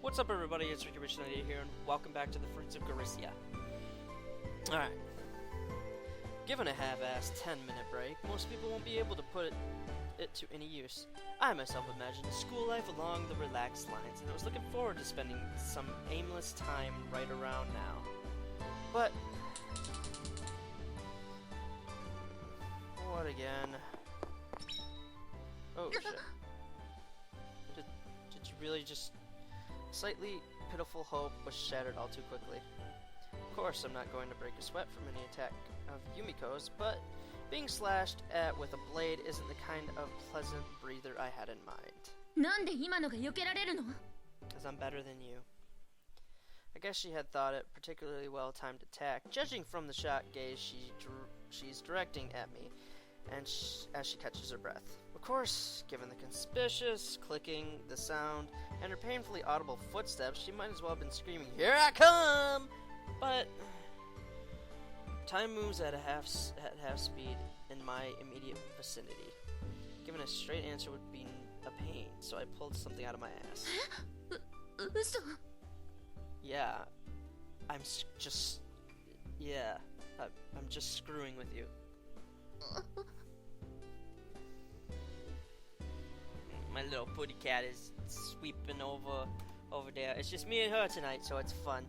What's up, everybody? It's Ricky Richland here, and welcome back to the Fruits of Grisaia. Alright. Given a half-assed 10-minute break, most people won't be able to put it to any use. I myself imagined a school life along the relaxed lines, and I was looking forward to spending some aimless time right around now. But what again? Oh, shit. Did you really just... Slightly pitiful hope was shattered all too quickly. Of course, I'm not going to break a sweat from any attack of Yumiko's, but being slashed at with a blade isn't the kind of pleasant breather I had in mind. Because I'm better than you. I guess she had thought it particularly well-timed attack, judging from the shot gaze she's directing at me, and as she catches her breath. Of course, given the conspicuous clicking, the sound, and her painfully audible footsteps, she might as well have been screaming, "Here I come!" But time moves at half speed in my immediate vicinity. Giving a straight answer would be a pain, so I pulled something out of my ass. Yeah, I'm just screwing with you. My little putty cat is sweeping over there. It's just me and her tonight, so it's fun.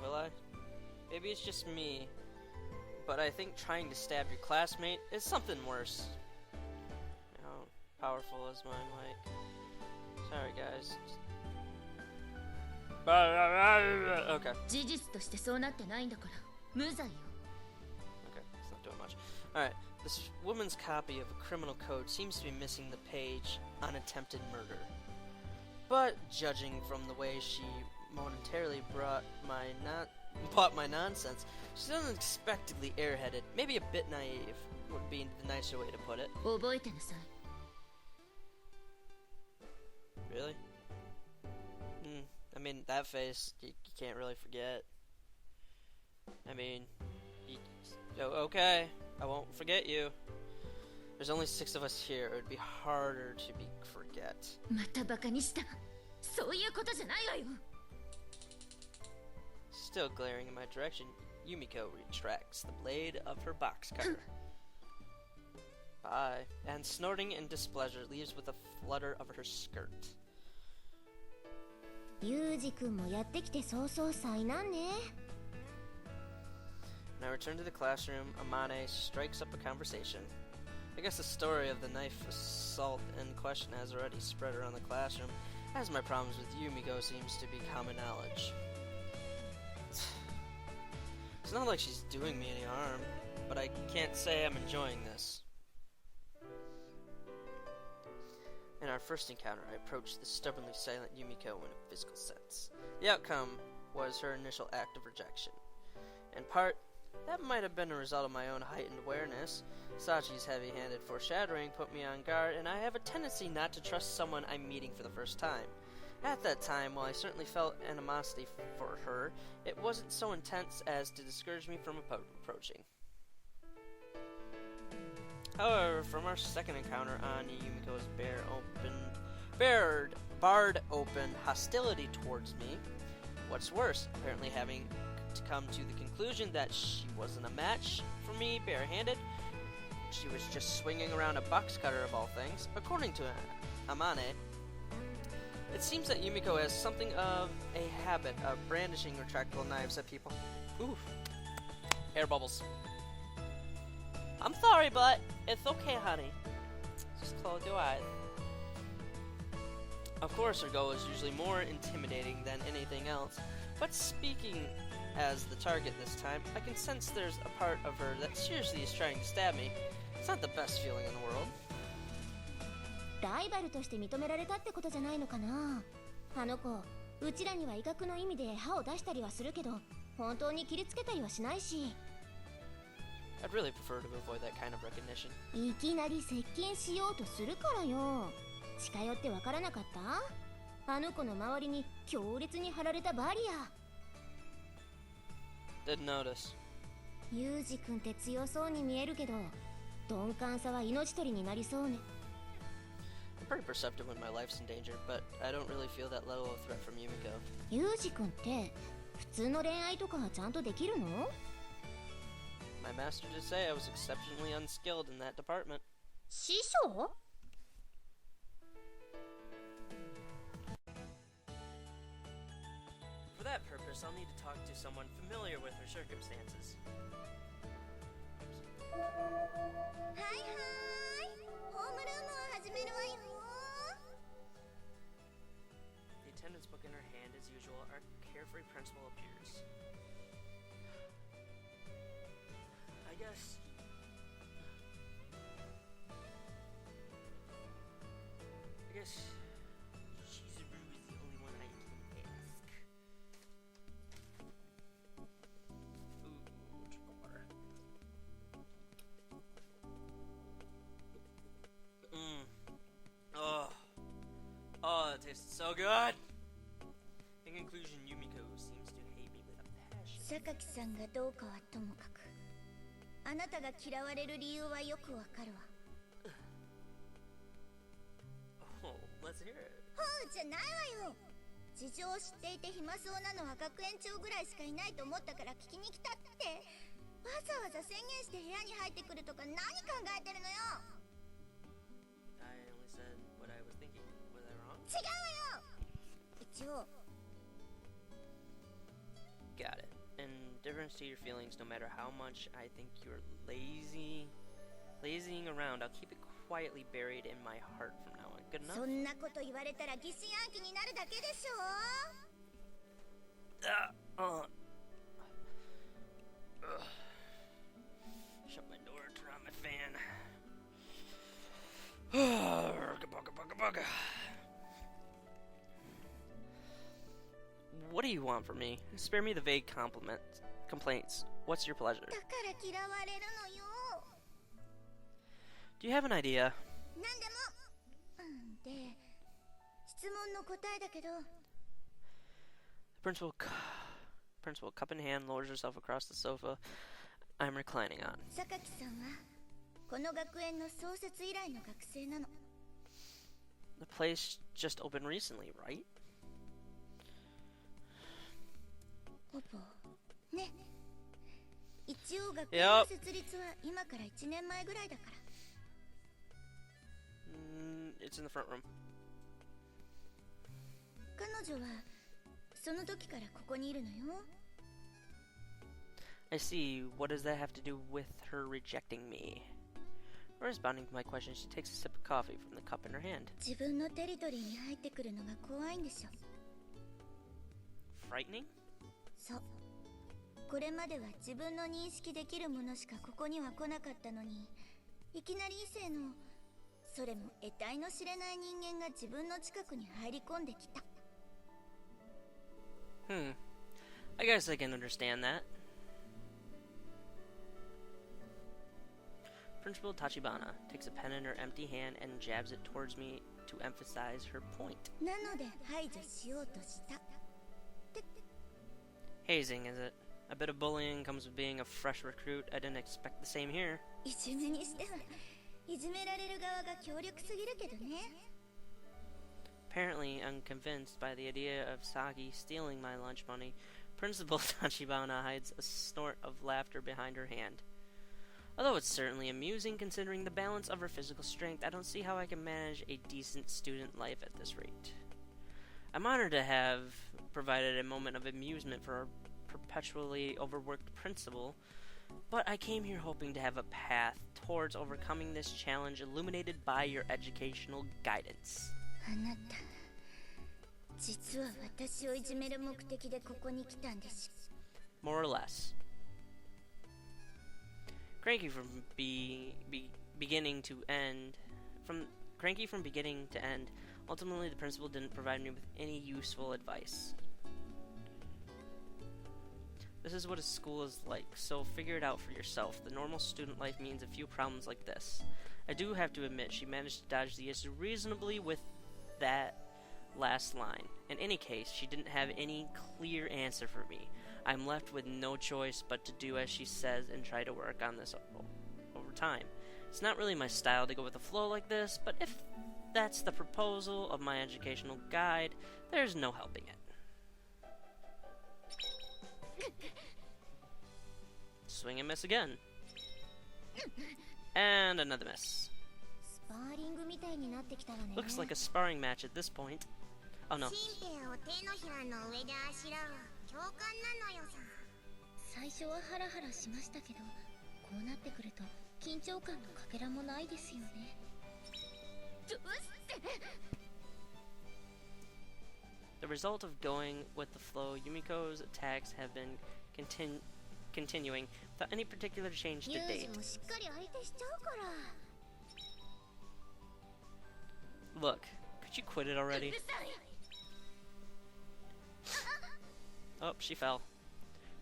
Will I? Maybe it's just me, but I think trying to stab your classmate is something worse. You know, powerful as my mic. Sorry, guys. Okay. Okay, it's not doing much. Alright, this woman's copy of a criminal code seems to be missing the page on attempted murder. But, judging from the way she momentarily brought my nonsense, she's unexpectedly airheaded, maybe a bit naive, would be the nicer way to put it. Really? I mean, that face, you can't really forget. I mean, okay, I won't forget you. There's only 6 of us here. It would be harder to forget. Still glaring in my direction, Yumiko retracts the blade of her box cutter. Bye. And snorting in displeasure, leaves with a flutter of her skirt. When I return to the classroom, Amane strikes up a conversation. I guess the story of the knife assault in question has already spread around the classroom, as my problems with Yumiko seems to be common knowledge. It's not like she's doing me any harm, but I can't say I'm enjoying this. In our first encounter, I approached the stubbornly silent Yumiko in a physical sense. The outcome was her initial act of rejection. In part, that might have been a result of my own heightened awareness. Sachi's heavy-handed foreshadowing put me on guard, and I have a tendency not to trust someone I'm meeting for the first time. At that time, while I certainly felt animosity for her, it wasn't so intense as to discourage me from approaching. However, from our second encounter on Yumiko's barred open hostility towards me, what's worse, apparently having to come to the conclusion that she wasn't a match for me barehanded. She was just swinging around a box cutter of all things. According to Amane, it seems that Yumiko has something of a habit of brandishing retractable knives at people. Ooh, air bubbles. I'm sorry, but it's okay, honey. Just close your eyes. Of course, her goal is usually more intimidating than anything else, but speaking as the target this time, I can sense there's a part of her that seriously is trying to stab me. It's not the best feeling in the world. I'd really prefer to avoid that kind of recognition. Didn't notice. ユージ君って強そうに見えるけど、鈍感さは命取りになりそうね。 I'm pretty perceptive when my life's in danger, but I don't really feel that level of threat from Yumiko. ユージ君って普通の恋愛とかはちゃんとできるの？ My master did say I was exceptionally unskilled in that department. 師匠？ For that purpose, I'll need to talk to someone familiar with her circumstances. はいはい、ホームルームを始めるわよ。 The attendance book in her hand, as usual, our carefree principal appears. I guess Shizuru is the only one I can ask. Food drawer. Oh, that tasted so good. In conclusion, Yumiko seems to hate me with a passion. 榊さんがどうかはともかく、あなたが嫌われる理由はよくわかるわ。 Oh, let's hear it. ほうじゃないわよ。事情を知っていて暇そうなのは学園長ぐらいしかいないと思ったから聞きに来たって。わざわざ宣言して部屋に入ってくるとか何考えてるのよ。 I only said what I was thinking. Was I wrong? 違うわよ。一応 Got it. In difference to your feelings, no matter how much I think you're lazying around, I'll keep it quietly buried in my heart from now on. Good enough? そんなこと言われたら疑心暗鬼になるだけでしょ。Shut my door, turn on my fan. Bugga. What do you want from me? Spare me the vague complaints. What's your pleasure? だから嫌われるのよ。 Do you have an idea? なんでも。で、質問の答えだけど。 The principal, cup in hand, lowers herself across the sofa I'm reclining on. 榊さんはこの学園の創設以来の学生なの。 The place just opened recently, right? ほぼね。一応学園の設立は今から1年前ぐらいだから。 It's in the front room. 彼女はその時からここにいるのよ。 I see. What does that have to do with her rejecting me? Responding to my question, she takes a sip of coffee from the cup in her hand. 自分のテリトリーに入ってくるのが怖いんでしょ。 Frightening? そう。これまでは自分の認識できるものしかここには来なかったのに、いきなり異性の、それも得体の知れない人間が自分の近くに入り込んできた。 I guess I can understand that. Principal Tachibana takes a pen in her empty hand and jabs it towards me to emphasize her point. なので排除しようとした。 Hazing, is it? A bit of bullying comes with being a fresh recruit. I didn't expect the same here. いじめにしてはいじめられる側が強力すぎるけどね。 Apparently unconvinced by the idea of Sagi stealing my lunch money, Principal Tachibana hides a snort of laughter behind her hand. Although it's certainly amusing considering the balance of her physical strength, I don't see how I can manage a decent student life at this rate. I'm honored to have provided a moment of amusement for our perpetually overworked principal, but I came here hoping to have a path towards overcoming this challenge illuminated by your educational guidance. あなた、実は私をいじめる目的でここに来たんでしょ。 More or less. Cranky from beginning to end. Cranky from beginning to end. Ultimately, the principal didn't provide me with any useful advice. This is what a school is like, so figure it out for yourself. The normal student life means a few problems like this. I do have to admit, she managed to dodge the issue reasonably with that last line. In any case, she didn't have any clear answer for me. I'm left with no choice but to do as she says and try to work on this over time. It's not really my style to go with the flow like this, but if that's the proposal of my educational guide, there's no helping it. Swing and miss again. And another miss. Looks like a sparring match at this point. Oh no. 最初はハラハラしましたけど、こうなってくると緊張感のかけらもないですよね。どうして？ The result of going with the flow, Yumiko's attacks have been continuing without any particular change to date. Look, could you quit it already? Oh, she fell.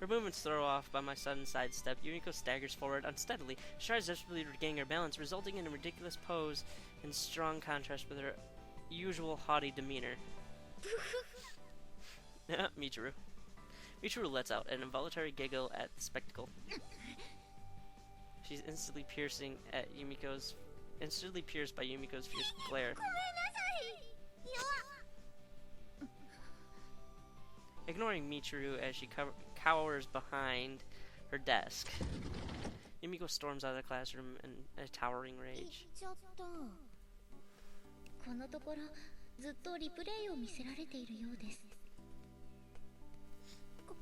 Her movements throw off by my sudden sidestep. Yumiko staggers forward unsteadily. She tries desperately to regain her balance, resulting in a ridiculous pose in strong contrast with her usual haughty demeanor. Michiru. Michiru lets out an involuntary giggle at the spectacle. She's instantly pierced by Yumiko's fierce glare. Ignoring Michiru as she cowers behind her desk, Yumiko storms out of the classroom in a towering rage.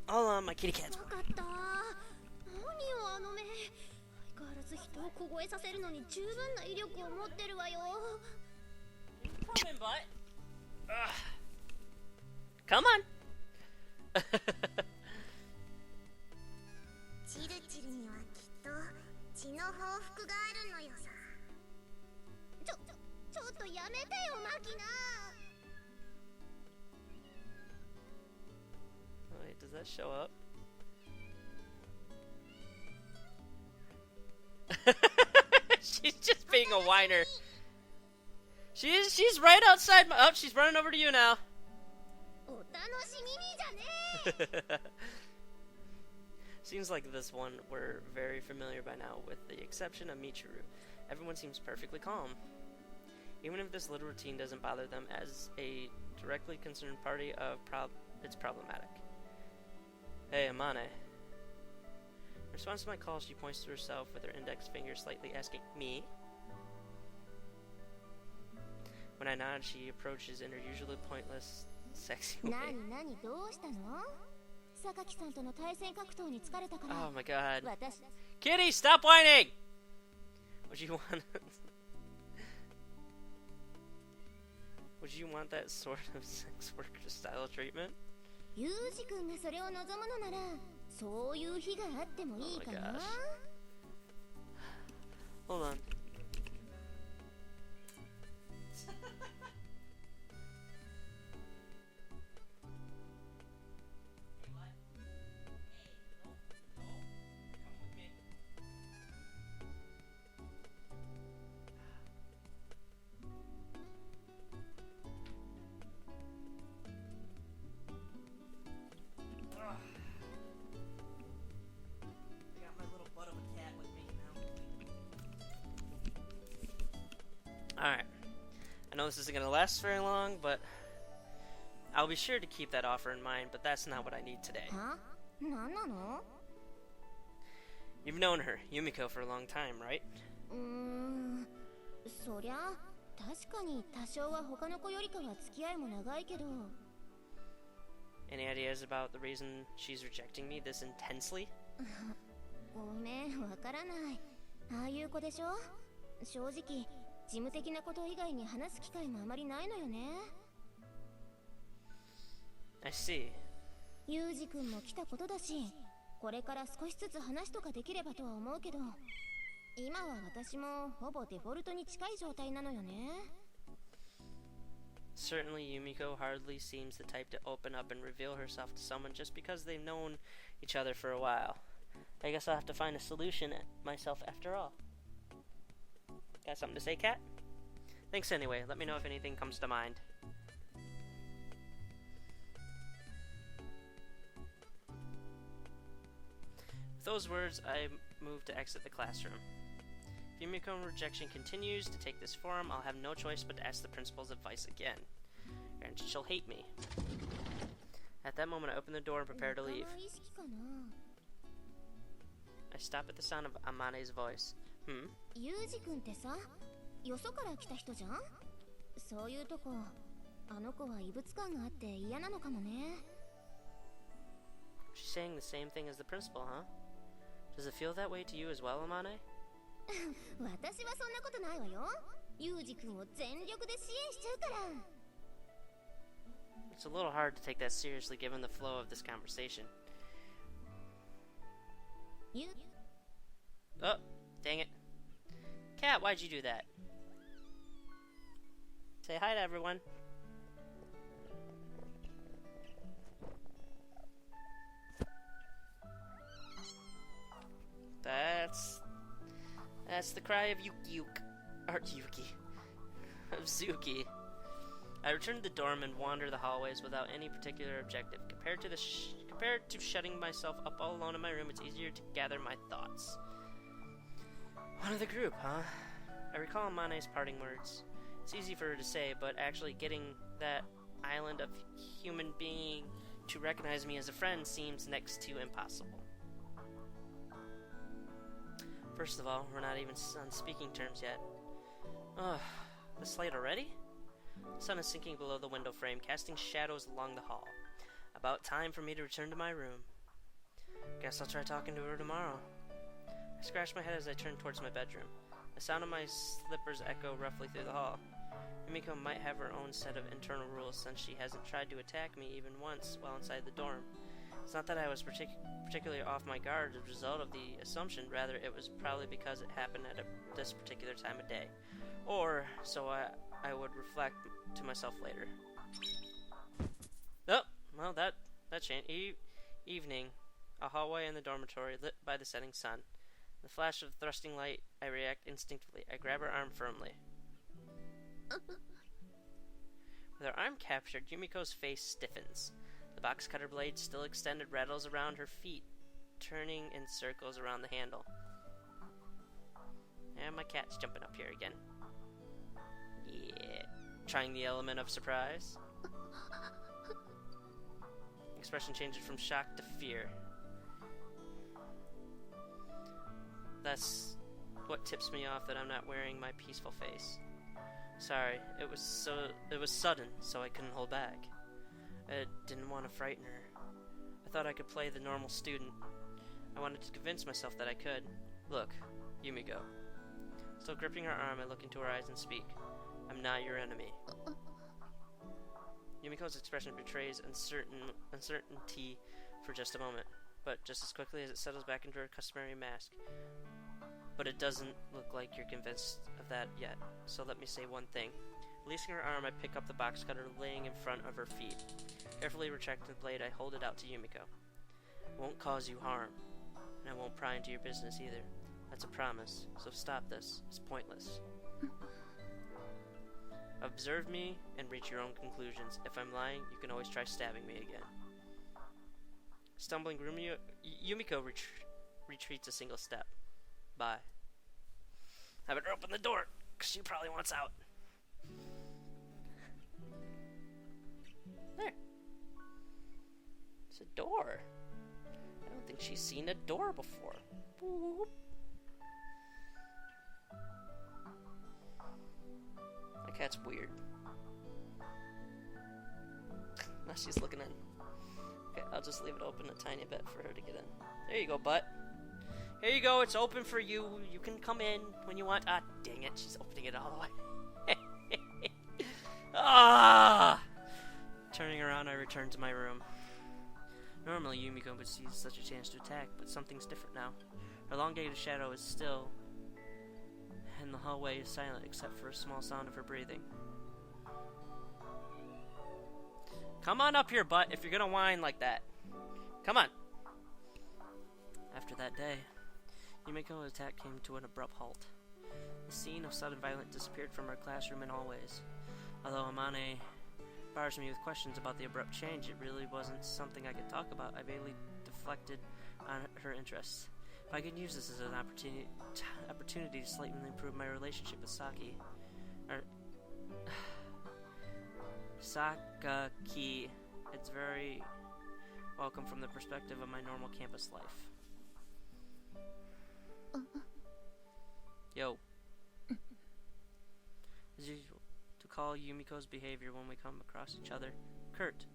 Hold on, my kitty cat's Come in, butt. Ugh. Come on. チルチルにはきっと血の報復があるのよさ。ちょっとやめてよマキナ。 Wait, does that show up? She's just being a whiner. She's right outside my. Oh, she's running over to you now. Seems like this one we're very familiar by now, with the exception of Michiru. Everyone seems perfectly calm. Even if this little routine doesn't bother them as a directly concerned party, it's problematic. Hey, Amane. In response to my call, she points to herself with her index finger slightly asking, me? When I nod, she approaches in her usually pointless, sexy way. Oh my god. Kitty, stop whining! Would you want... Would you want that sort of sex worker style treatment? Oh my gosh. Hold on. Alright. I know this isn't going to last very long, but I'll be sure to keep that offer in mind, but that's not what I need today. You've known her, Yumiko, for a long time, right? Any ideas about the reason she's rejecting me this intensely? I see. ユージ君も来たことだし、これから少しずつ話とかできればとは思うけど、今は私もほぼデフォルトに近い状態なのよね。Certainly, Yumiko hardly seems the type to open up and reveal herself to someone just because they've known each other for a while. I guess I'll have to find a solution myself after all. Got something to say, Kat? Thanks anyway. Let me know if anything comes to mind. With those words, I moved to exit the classroom. If Yumiko's rejection continues to take this form, I'll have no choice but to ask the principal's advice again. And she'll hate me. At that moment, I open the door and prepare to leave. I stop at the sound of Amane's voice. Yuji-kunってさ、よそから来た人じゃん？そういうとこ、あの子は異物感があって嫌なのかもね。She's saying the same thing as the principal, huh? Does it feel that way to you as well, Amane? 私はそんなことないわよ。ユージ君を全力で支援しちゃうから。It's a little hard to take that seriously given the flow of this conversation. Oh, dang it. Cat, why'd you do that? Say hi to everyone. That's the cry of Yuki. Of Zuki. I return to the dorm and wander the hallways without any particular objective. Compared to shutting myself up all alone in my room, it's easier to gather my thoughts. One of the group, huh? I recall Mane's parting words. It's easy for her to say, but actually getting that island of human being to recognize me as a friend seems next to impossible. First of all, we're not even on speaking terms yet. Ugh, this late already? The sun is sinking below the window frame, casting shadows along the hall. About time for me to return to my room. Guess I'll try talking to her tomorrow. I scratch my head as I turn towards my bedroom. The sound of my slippers echo roughly through the hall. Yumiko might have her own set of internal rules since she hasn't tried to attack me even once while inside the dorm. It's not that I was particularly off my guard as a result of the assumption, rather it was probably because it happened at this particular time of day. Or so I would reflect to myself later. Oh, well that changed. Evening, a hallway in the dormitory lit by the setting sun. In the flash of thrusting light, I react instinctively. I grab her arm firmly. With her arm captured, Yumiko's face stiffens. The box cutter blade, still extended, rattles around her feet, turning in circles around the handle. And my cat's jumping up here again. Yeah. Trying the element of surprise. Expression changes from shock to fear. That's what tips me off that I'm not wearing my peaceful face. Sorry, it was sudden, so I couldn't hold back. I didn't want to frighten her. I thought I could play the normal student. I wanted to convince myself that I could. Look, Yumiko. Still gripping her arm, I look into her eyes and speak. I'm not your enemy. Yumiko's expression betrays uncertainty for just a moment, but just as quickly as it settles back into her customary mask. But it doesn't look like you're convinced of that yet, so let me say one thing. Releasing her arm, I pick up the box cutter laying in front of her feet. Carefully retracting the blade, I hold it out to Yumiko. I won't cause you harm, and I won't pry into your business either. That's a promise, so stop this. It's pointless. Observe me and reach your own conclusions. If I'm lying, you can always try stabbing me again. Stumbling, Yumiko retreats a single step. Bye. I better open the door, because she probably wants out. There. It's a door. I don't think she's seen a door before. Boop. My cat's weird. Now she's looking in. Okay, I'll just leave it open a tiny bit for her to get in. There you go, butt. Here you go, it's open for you. You can come in when you want. Ah, dang it, she's opening it all the way. Ah! Turning around, I return to my room. Normally, Yumiko would seize such a chance to attack, but something's different now. Her elongated shadow is still, and the hallway is silent except for a small sound of her breathing. Come on up here, butt, if you're gonna whine like that. Come on. After that day, Yumiko's attack came to an abrupt halt. The scene of sudden violence disappeared from her classroom and hallways. Although Amane bars me with questions about the abrupt change, it really wasn't something I could talk about. I vaguely deflected on her interests. I can use this as an opportunity to slightly improve my relationship with Saki. Sakaki. It's very welcome from the perspective of my normal campus life. Yo. As usual, to call Yumiko's behavior when we come across each other curt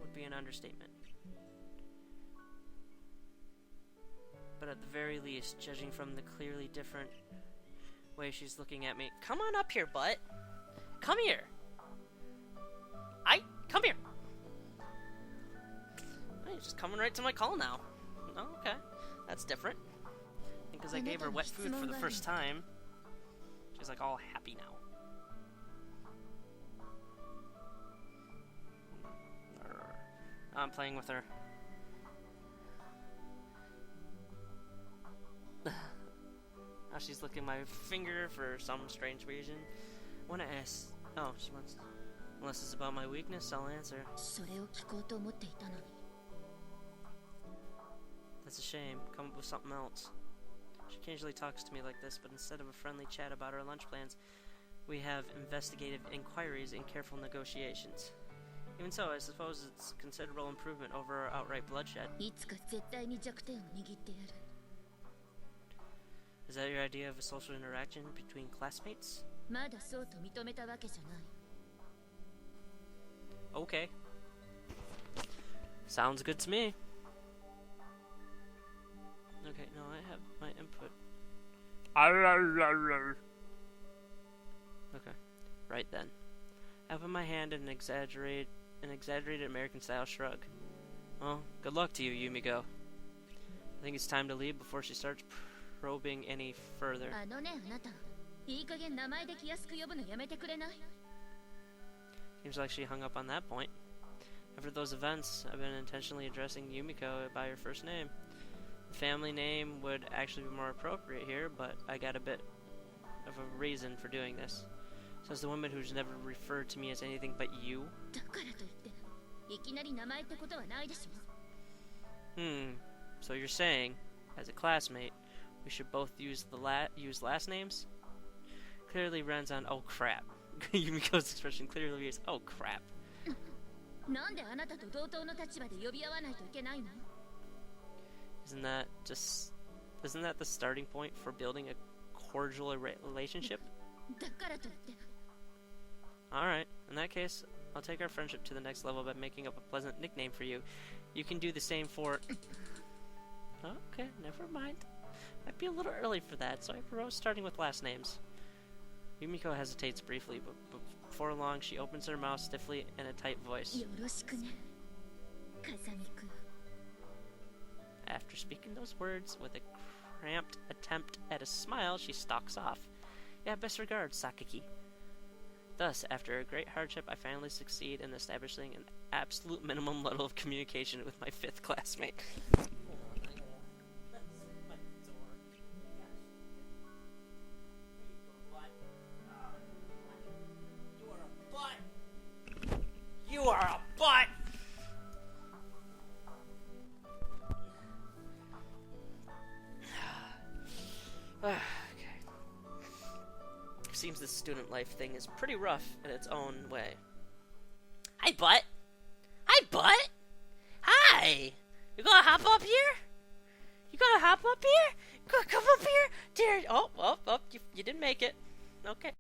would be an understatement. But at the very least, judging from the clearly different way she's looking at me, come on up here, butt. Come here. Come here. Oh, you're just coming right to my call now. Oh, okay. That's different. Because I gave her wet food for the first time. She's like all happy now. I'm playing with her. Now she's licking my finger for some strange reason. I want to ask. Oh, she wants. Unless it's about my weakness, I'll answer. That's a shame. Come up with something else. She occasionally talks to me like this, but instead of a friendly chat about our lunch plans, we have investigative inquiries and careful negotiations. Even so, I suppose it's considerable improvement over outright bloodshed. Is that your idea of a social interaction between classmates? Okay. Sounds good to me. Okay, no, I have my input. Okay, right then. I open my hand in an exaggerated American-style shrug. Well, good luck to you, Yumiko. I think it's time to leave before she starts probing any further. Seems like she hung up on that point. After those events, I've been intentionally addressing Yumiko by her first name. The family name would actually be more appropriate here, but I got a bit of a reason for doing this. Says the woman who's never referred to me as anything but you. So you're saying, as a classmate, we should both use use last names? Clearly Ren's on oh crap. Yumiko's expression clearly is oh crap. Isn't that the starting point for building a cordial relationship? Alright, in that case, I'll take our friendship to the next level by making up a pleasant nickname for you. You can do the same for... Okay, never mind. Might be a little early for that, so I propose starting with last names. Yumiko hesitates briefly, but before long she opens her mouth stiffly in a tight voice. After speaking those words with a cramped attempt at a smile, she stalks off. Yeah, best regards, Sakaki. Thus, after a great hardship, I finally succeed in establishing an absolute minimum level of communication with my 5th classmate. You are a butt! Okay. Seems this student life thing is pretty rough in its own way. Hi, butt! Hi, butt! Hi! You gonna hop up here? You gonna hop up here? Come up here? Dear. Oh, you didn't make it. Okay.